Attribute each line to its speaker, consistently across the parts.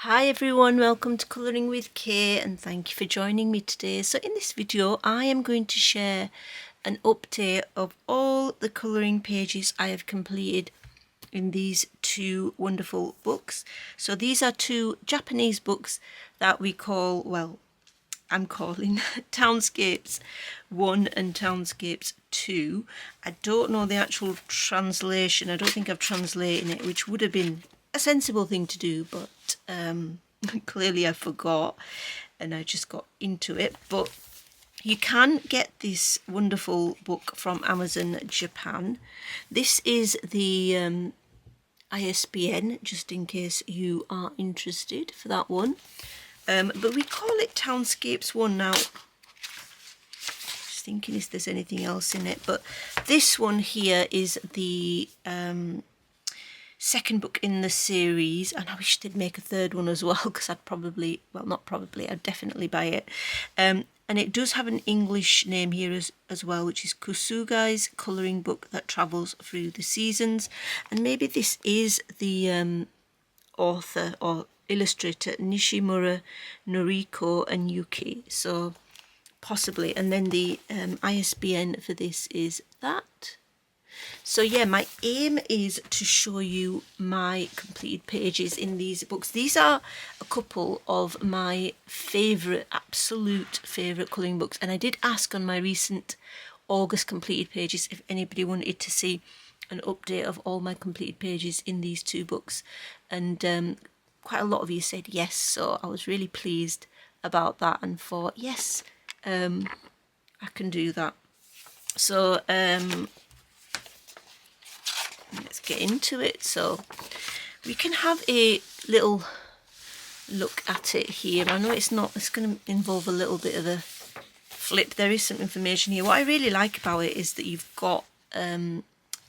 Speaker 1: Hi everyone, welcome to Colouring with Kay and thank you for joining me today. So in this video I am going to share an update of all the colouring pages I have completed in these two wonderful books. So these are two Japanese books that we call, well, I'm calling Townscapes 1 and Townscapes 2. I don't know the actual translation. I don't think I've translated it, which would have been a sensible thing to do, but clearly I forgot and I just got into it. But you can get this wonderful book from Amazon Japan. This is the ISBN, just in case you are interested for that one. But we call it Townscapes 1 now. Just thinking if there's anything else in it, but this one here is the second book in the series, and I wish they'd make a third one as well, because I'd probably, well, not probably, I'd definitely buy it. And it does have an English name here as well, which is Kusugai's colouring book that travels through the seasons. And maybe this is the author or illustrator Nishimura, Noriko and Yuki, so possibly. And then the ISBN for this is that. So yeah, my aim is to show you my completed pages in these books. These are a couple of my favourite, absolute favourite colouring books, and I did ask on my recent August completed pages if anybody wanted to see an update of all my completed pages in these two books, and quite a lot of you said yes, so I was really pleased about that and thought yes, I can do that. So let's get into it. So we can have a little look at it here. I know it's going to involve a little bit of a flip. There is some information here. What I really like about it is that you've got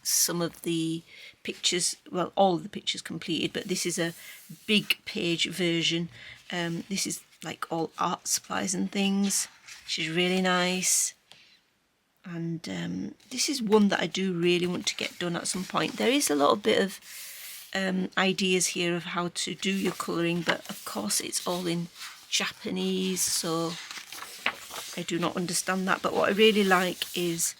Speaker 1: some of the pictures, well, all of the pictures completed, but this is a big page version. This is like all art supplies and things, which is really nice. And this is one that I do really want to get done at some point. There is a little bit of ideas here of how to do your colouring, but of course it's all in Japanese, so I do not understand that. But what I really like is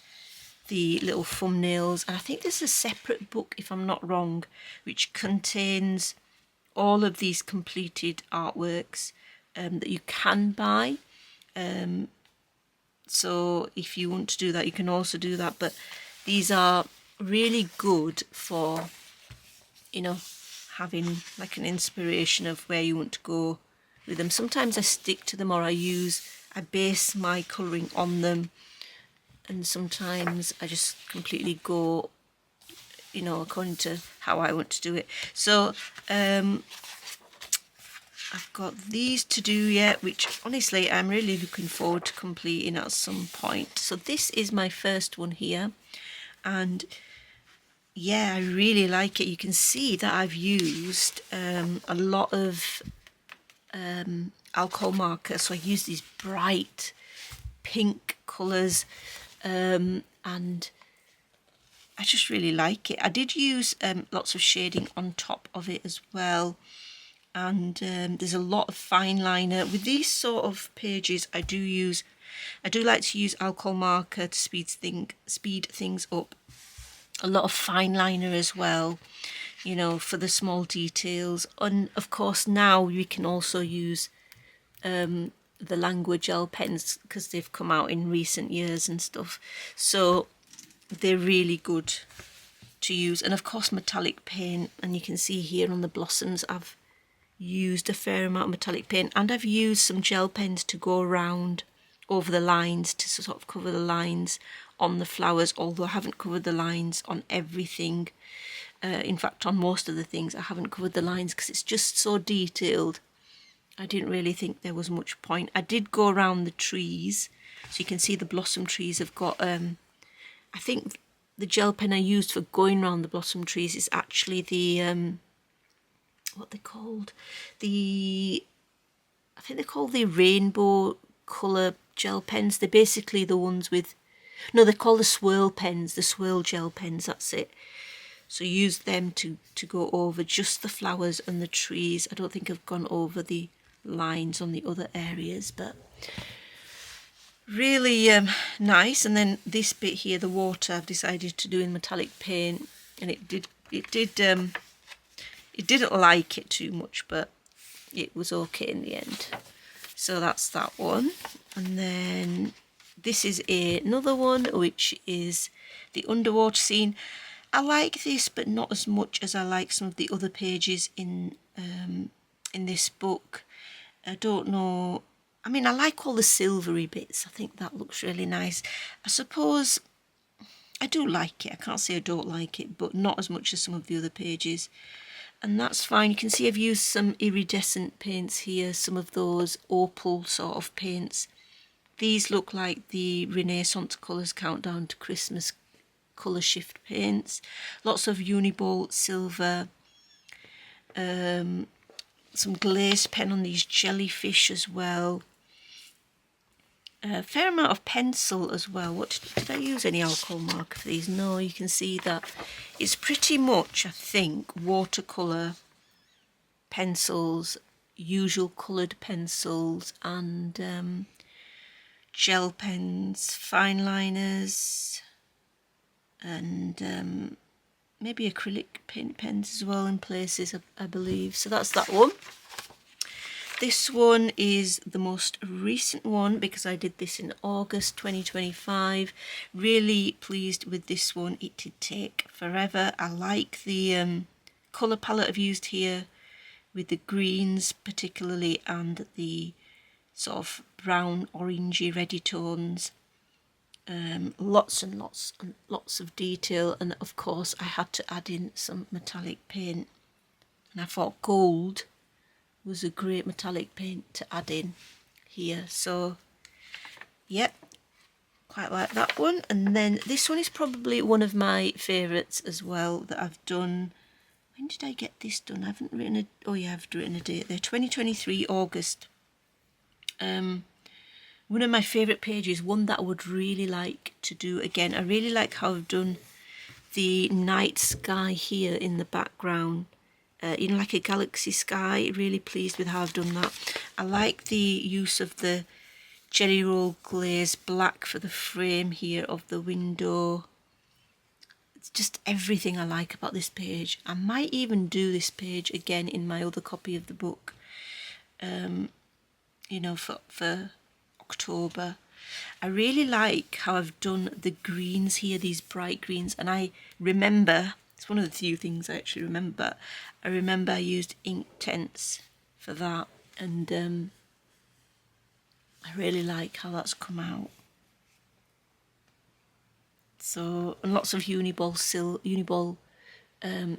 Speaker 1: the little thumbnails, and I think there's a separate book, if I'm not wrong, which contains all of these completed artworks that you can buy. So if you want to do that, you can also do that, but these are really good for, you know, having like an inspiration of where you want to go with them. Sometimes I stick to them, or I base my colouring on them, and sometimes I just completely go, you know, according to how I want to do it. So I've got these to do yet, which honestly I'm really looking forward to completing at some point. So this is my first one here, and yeah, I really like it. You can see that I've used a lot of alcohol marker, so I use these bright pink colours, and I just really like it. I did use lots of shading on top of it as well, and there's a lot of fine liner with these sort of pages. I do like to use alcohol marker to speed things up. A lot of fine liner as well, you know, for the small details. And of course now we can also use the Language gel pens, because they've come out in recent years and stuff, so they're really good to use. And of course metallic paint, and you can see here on the blossoms I've used a fair amount of metallic paint, and I've used some gel pens to go around over the lines to sort of cover the lines on the flowers, although I haven't covered the lines on everything. In fact, on most of the things I haven't covered the lines because it's just so detailed. I didn't really think there was much point. I did go around the trees, so you can see the blossom trees have got I think the gel pen I used for going around the blossom trees is actually the what they're called, I think they're called the rainbow colour gel pens. They're basically the ones with, no, they're called the swirl pens, the swirl gel pens, that's it. So use them to go over just the flowers and the trees. I don't think I've gone over the lines on the other areas, but really nice. And then this bit here, the water, I've decided to do in metallic paint, and it didn't like it too much, but it was okay in the end. So that's that one. And then this is another one, which is the underwater scene. I like this, but not as much as I like some of the other pages in this book. I don't know. I mean, I like all the silvery bits. I think that looks really nice. I suppose I do like it. I can't say I don't like it, but not as much as some of the other pages. And that's fine. You can see I've used some iridescent paints here, some of those opal sort of paints. These look like the Renaissance Colours Countdown to Christmas colour shift paints. Lots of Uniball silver, some glazed pen on these jellyfish as well. A fair amount of pencil as well. What did I use any alcohol marker for these? No, you can see that it's pretty much, I think, watercolour pencils, usual coloured pencils, and gel pens, fine liners, and maybe acrylic paint pens as well in places, I believe. So that's that one. This one is the most recent one because I did this in August 2025. Really pleased with this one. It did take forever. I like the colour palette I've used here with the greens particularly and the sort of brown, orangey, reddy tones. Lots and lots of detail, and of course I had to add in some metallic paint, and I thought gold was a great metallic paint to add in here. So yep, quite like that one. And then this one is probably one of my favourites as well that I've done. When did I get this done? I haven't written a, oh yeah, I've written a date there, 2023 August. One of my favourite pages, one that I would really like to do again. I really like how I've done the night sky here in the background, you know, like a galaxy sky. Really pleased with how I've done that. I like the use of the jelly roll glaze black for the frame here of the window. It's just everything I like about this page. I might even do this page again in my other copy of the book, you know, for October. I really like how I've done the greens here, these bright greens, and I remember, it's one of the few things I actually remember, I remember I used ink tents for that, and I really like how that's come out. So, and lots of Uniball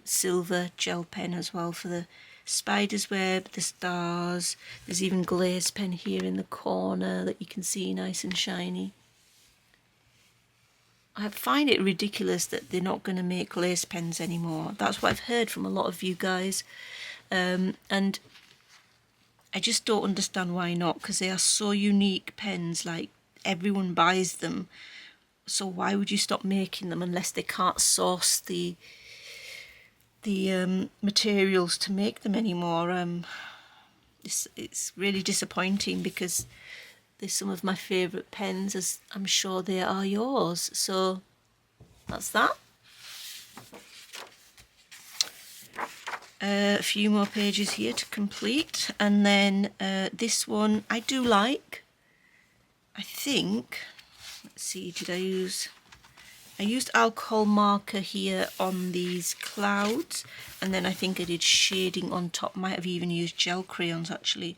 Speaker 1: silver gel pen as well for the spider's web, the stars. There's even glaze pen here in the corner that you can see nice and shiny. I find it ridiculous that they're not going to make glaze pens anymore. That's what I've heard from a lot of you guys, and I just don't understand why not, because they are so unique pens, like everyone buys them. So why would you stop making them unless they can't source the materials to make them anymore? It's really disappointing because they're some of my favourite pens, as I'm sure they are yours. So that's that. A few more pages here to complete, and then this one I do like. I think, let's see, I used alcohol marker here on these clouds, and then I think I did shading on top. Might have even used gel crayons actually.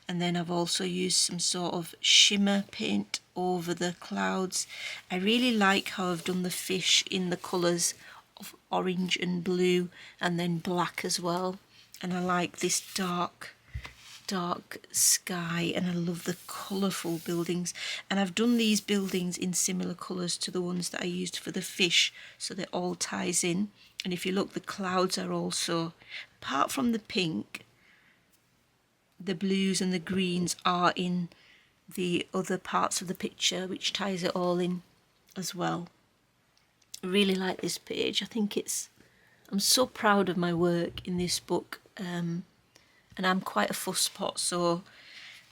Speaker 1: And then I've also used some sort of shimmer paint over the clouds. I really like how I've done the fish in the colours of orange and blue, and then black as well. And I like this dark sky, and I love the colourful buildings. And I've done these buildings in similar colours to the ones that I used for the fish, so that all ties in. And if you look, the clouds are also, apart from the pink, the blues and the greens are in the other parts of the picture, which ties it all in as well. I really like this page. I think it's I'm so proud of my work in this book, and I'm quite a fusspot, so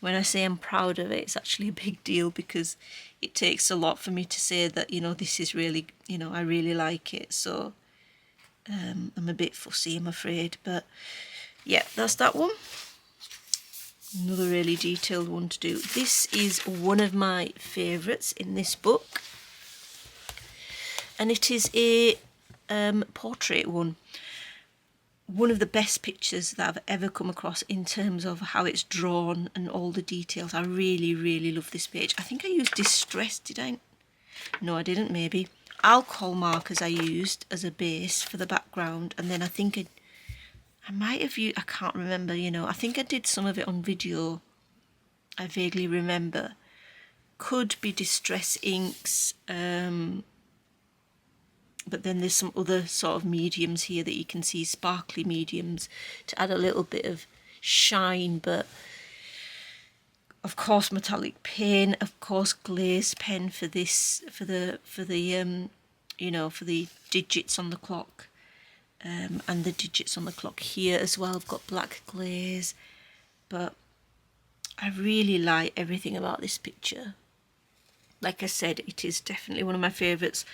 Speaker 1: when I say I'm proud of it, it's actually a big deal, because it takes a lot for me to say that, you know, this is really, you know, I really like it. So I'm a bit fussy, I'm afraid, but yeah, that's that one. Another really detailed one to do. This is one of my favourites in this book, and it is a portrait one. One of the best pictures that I've ever come across in terms of how it's drawn and all the details. I really, really love this page. I think I used Distress, did I? No, I didn't, maybe. Alcohol markers I used as a base for the background, and then I think I might have used, I can't remember, you know, I think I did some of it on video. I vaguely remember. Could be Distress inks, but then there's some other sort of mediums here that you can see, sparkly mediums, to add a little bit of shine. But of course metallic pen, of course glaze pen for this, for the you know, for the digits on the clock, and the digits on the clock here as well. I've got black glaze, but I really like everything about this picture. Like I said, it is definitely one of my favourites,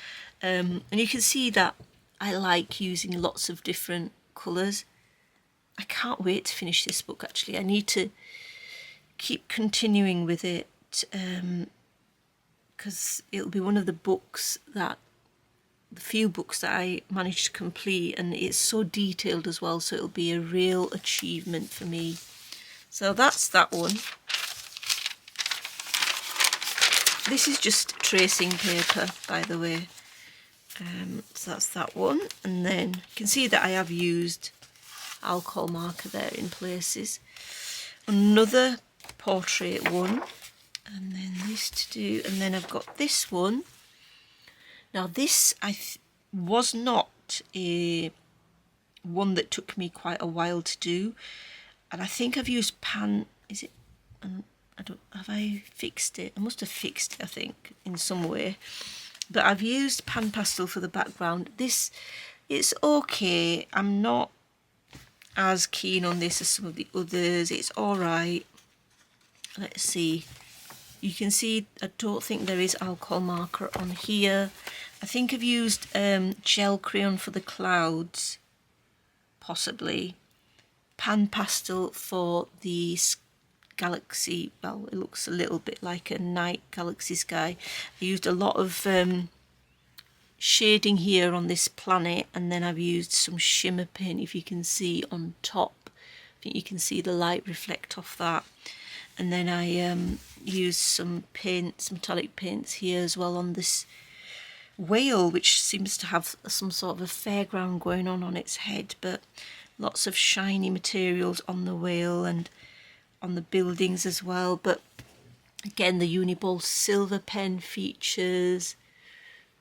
Speaker 1: and you can see that I like using lots of different colours. I can't wait to finish this book, actually. I need to keep continuing with it, because it'll be one of the books that, the few books that I managed to complete, and it's so detailed as well, so it'll be a real achievement for me. So that's that one. This is just tracing paper, by the way. So that's that one. And then you can see that I have used alcohol marker there in places. Another portrait one. And then this to do. And then I've got this one. Now this was not a one that took me quite a while to do. And I think I've used is it? I don't, have I fixed it? I must have fixed it, I think, in some way. But I've used pan pastel for the background. This, it's okay. I'm not as keen on this as some of the others. It's all right. Let's see. You can see I don't think there is alcohol marker on here. I think I've used gel crayon for the clouds, possibly. Pan pastel for the galaxy. Well, it looks a little bit like a night galaxy sky. I used a lot of shading here on this planet, and then I've used some shimmer paint, if you can see, on top. I think you can see the light reflect off that. And then I used some paints, metallic paints here as well on this whale, which seems to have some sort of a fairground going on its head, but lots of shiny materials on the whale and on the buildings as well. But again, the Uniball silver pen features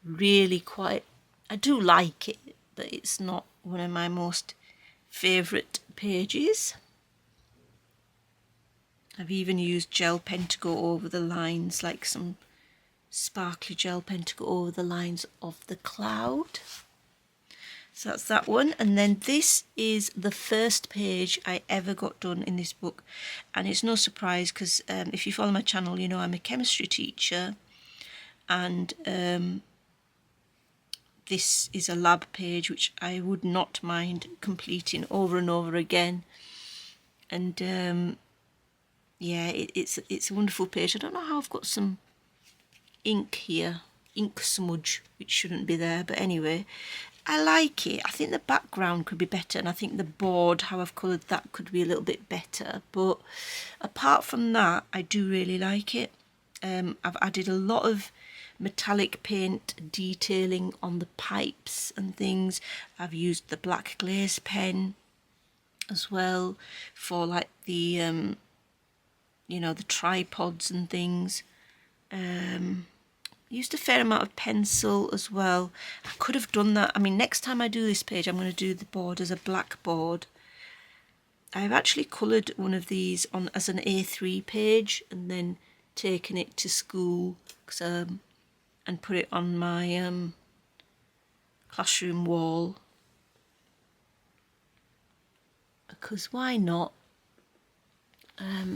Speaker 1: really quite, I do like it, but it's not one of my most favourite pages. I've even used gel pen to go over the lines, like some sparkly gel pen to go over the lines of the cloud. So that's that one. And then this is the first page I ever got done in this book. And it's no surprise, because if you follow my channel, you know I'm a chemistry teacher. And this is a lab page, which I would not mind completing over and over again. And yeah, it's a wonderful page. I don't know how I've got some ink here, ink smudge, which shouldn't be there, but anyway, I like it. I think the background could be better, and I think the board, how I've coloured that, could be a little bit better. But apart from that, I do really like it. I've added a lot of metallic paint detailing on the pipes and things. I've used the black glaze pen as well for like the you know, the tripods and things. Used a fair amount of pencil as well. I could have done that. I mean, next time I do this page, I'm going to do the board as a black board. I've actually coloured one of these on as an A3 page and then taken it to school and put it on my classroom wall. because why not?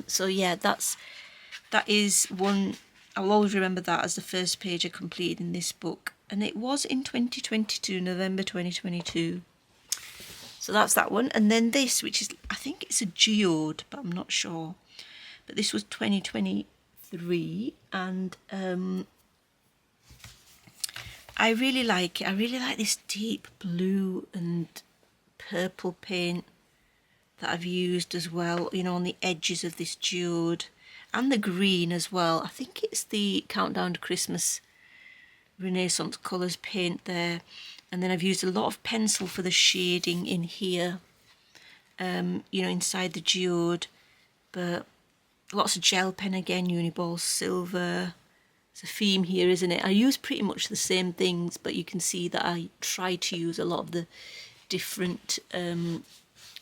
Speaker 1: So yeah, that is one. I'll always remember that as the first page I completed in this book, and it was in 2022, November 2022. So that's that one. And then this, which is, I think it's a geode, but I'm not sure. But this was 2023, and I really like it. I really like this deep blue and purple paint that I've used as well, you know, on the edges of this geode, and the green as well. I think it's the Countdown to Christmas Renaissance Colours paint there. And then I've used a lot of pencil for the shading in here, you know, inside the geode, but lots of gel pen again, Uniball silver. It's a theme here, isn't it? I use pretty much the same things, but you can see that I try to use a lot of the different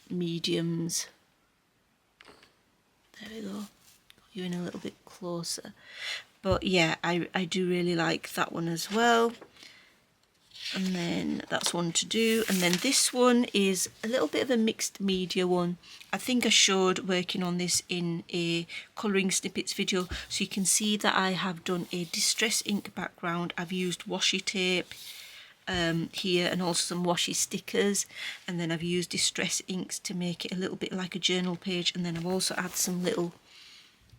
Speaker 1: mediums. There we go. Got you in a little bit closer. But yeah, I do really like that one as well. And then that's one to do. And then this one is a little bit of a mixed media one. I think I showed working on this in a colouring snippets video. So you can see that I have done a distress ink background. I've used washi tape here, and also some washi stickers. And then I've used distress inks to make it a little bit like a journal page. And then I've also had some little,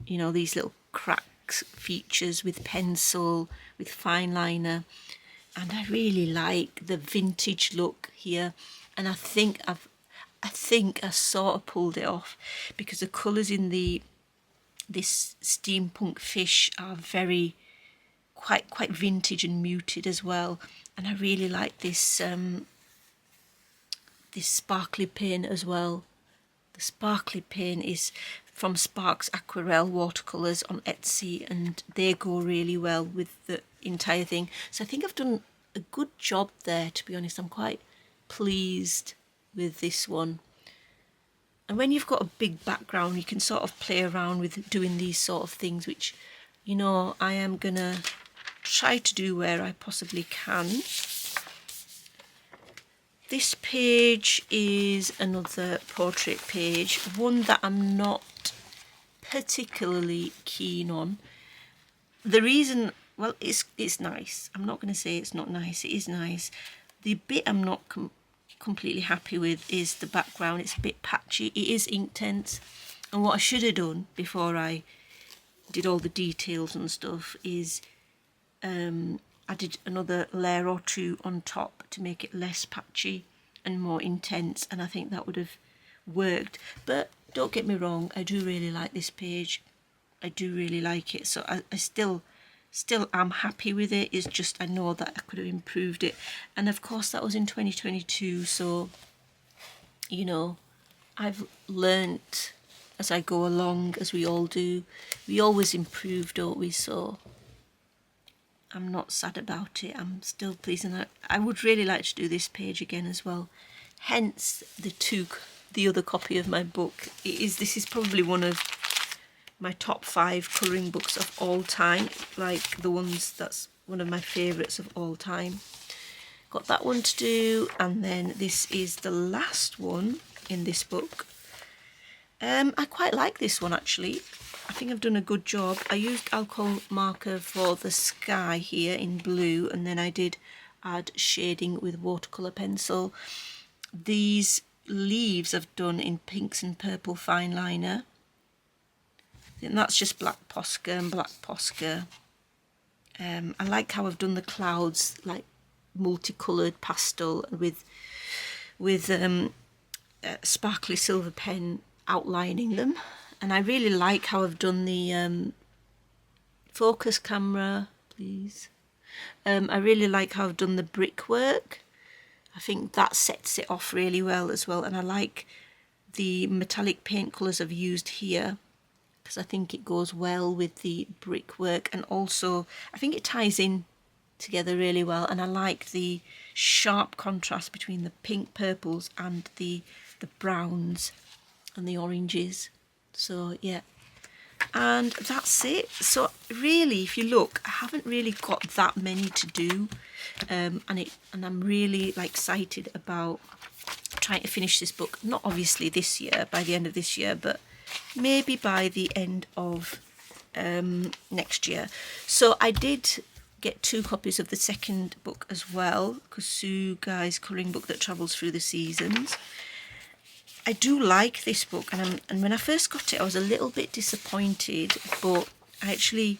Speaker 1: you know, these little cracks features with pencil, with fine liner. And I really like the vintage look here, and I think I sort of pulled it off, because the colours in this steampunk fish are very quite vintage and muted as well. And I really like this this sparkly paint as well. The sparkly paint is from Sparks Aquarelle watercolours on Etsy, and they go really well with the entire thing. So I think I've done a good job there, to be honest. I'm quite pleased with this one. And when you've got a big background, you can sort of play around with doing these sort of things, which, you know, I am gonna try to do where I possibly can. This page is another portrait page, one that I'm not particularly keen on. The reason, well, it's nice. I'm not going to say it's not nice. It is nice. The bit I'm not completely happy with is the background. It's a bit patchy. It is Inktense. And what I should have done before I did all the details and stuff is I did another layer or two on top to make it less patchy and more intense, and I think that would have worked. But don't get me wrong, I do really like this page. I do really like it, so I still am happy with it. It's just I know that I could have improved it, and of course that was in 2022, so you know, I've learnt as I go along, as we all do. We always improve, don't we? So I'm not sad about it. I'm still pleased, and I would really like to do this page again as well. Hence the other copy of my book. This is probably one of my top 5 colouring books of all time, like the ones that's one of my favourites of all time. Got that one to do, and then this is the last one in this book. I quite like this one actually. I think I've done a good job. I used alcohol marker for the sky here in blue, and then I did add shading with watercolour pencil. These leaves I've done in pinks and purple fine liner. And that's just black Posca and black Posca. I like how I've done the clouds like multicoloured pastel with sparkly silver pen outlining them. And I really like how I've done the focus camera, please. I really like how I've done the brickwork. I think that sets it off really well as well. And I like the metallic paint colours I've used here, because I think it goes well with the brickwork, and also I think it ties in together really well. And I like the sharp contrast between the pink purples and the browns and the oranges. So yeah, and that's it. So really, if you look, I haven't really got that many to do, and I'm really like excited about trying to finish this book, not obviously this year, by the end of this year, but maybe by the end of next year. So I did get 2 copies of the second book as well, Kusu Guy's colouring book that travels through the seasons. I do like this book, and when I first got it I was a little bit disappointed, but I actually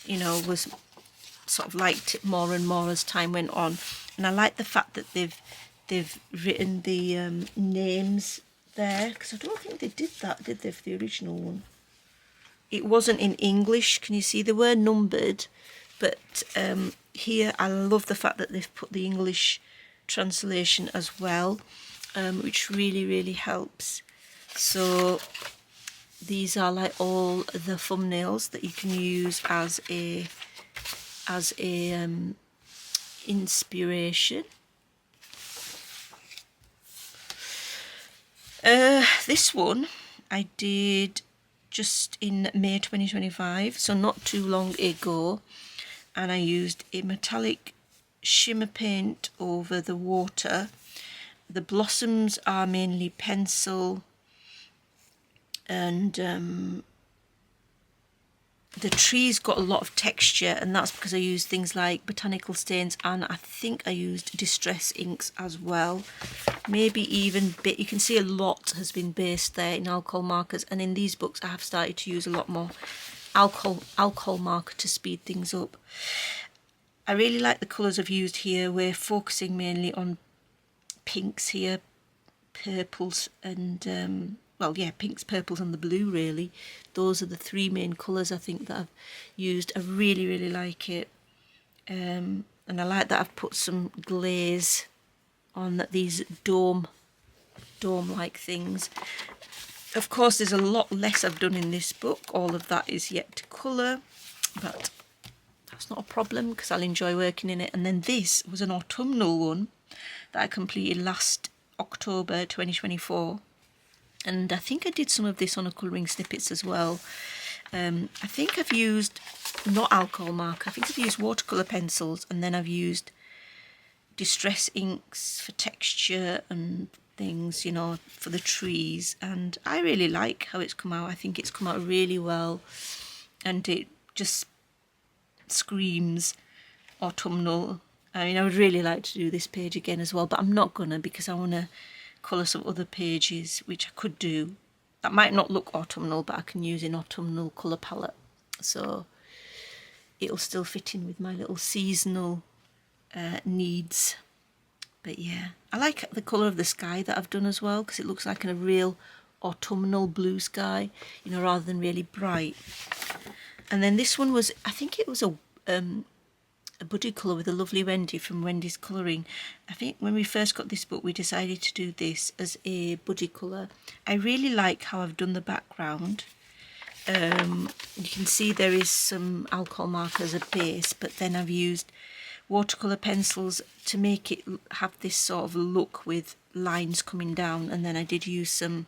Speaker 1: you know, was sort of liked it more and more as time went on. And I like the fact that they've written the names there, because I don't think they did that, did they, for the original one? It wasn't in English, can you see? They were numbered, but here I love the fact that they've put the English translation as well, which really helps. So these are like all the thumbnails that you can use as a inspiration. This one I did just in May 2025, so not too long ago, and I used a metallic shimmer paint over the water. The blossoms are mainly pencil, and the trees got a lot of texture, and that's because I used things like botanical stains, and I think I used distress inks as well. Maybe even bit, you can see a lot has been based there in alcohol markers, and in these books I have started to use a lot more alcohol marker to speed things up. I really like the colours I've used here. We're focusing mainly on pinks here, purples, and well, yeah, pinks, purples and the blue really. Those are the 3 main colours I think that I've used. I really like it, and I like that I've put some glaze on these dome-like things. Of course, there's a lot less I've done in this book. All of that is yet to colour, but that's not a problem because I'll enjoy working in it. And then this was an autumnal one that I completed last October 2024. And I think I did some of this on a colouring snippets as well. I think I've used, not alcohol marker, I think I've used watercolour pencils, and then I've used distress inks for texture and things, you know, for the trees. And I really like how it's come out. I think it's come out really well, and it just screams autumnal. I mean, I would really like to do this page again as well, but I'm not gonna, because I want to colour some other pages, which I could do. That might not look autumnal, but I can use an autumnal colour palette, so it'll still fit in with my little seasonal needs. But yeah, I like the colour of the sky that I've done as well, because it looks like a real autumnal blue sky, you know, rather than really bright. And then this one was, I think it was a buddy colour with a lovely Wendy from Wendy's Colouring. I think when we first got this book we decided to do this as a buddy colour. I really like how I've done the background. You can see there is some alcohol marker as a base, but then I've used watercolour pencils to make it have this sort of look with lines coming down, and then I did use some,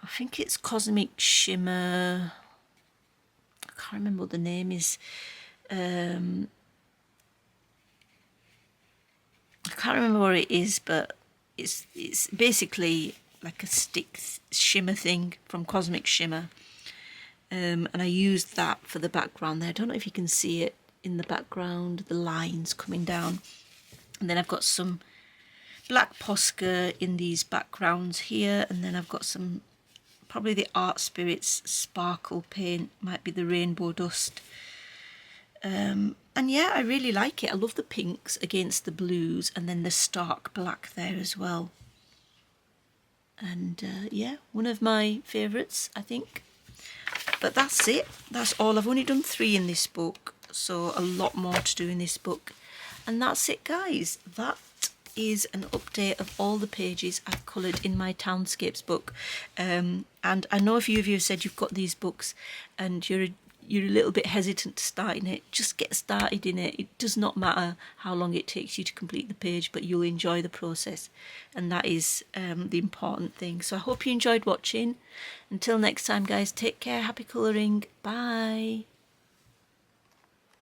Speaker 1: I think it's Cosmic Shimmer, I can't remember what the name is. I can't remember what it is, but it's basically like a stick shimmer thing from Cosmic Shimmer, and I used that for the background there. I don't know if you can see it in the background, the lines coming down. And then I've got some black Posca in these backgrounds here, and then I've got some, probably the Art Spirits sparkle paint, might be the Rainbow Dust. And yeah, I really like it. I love the pinks against the blues, and then the stark black there as well. And yeah, one of my favourites, I think. But that's it. That's all. I've only done 3 in this book, so a lot more to do in this book. And that's it, guys. That is an update of all the pages I've coloured in my Townscapes book. And I know a few of you have said you've got these books and you're a little bit hesitant to start in it. Just get started in it. It does not matter how long it takes you to complete the page, but you'll enjoy the process, and that is the important thing. So I hope you enjoyed watching. Until next time, guys, take care, happy colouring, bye.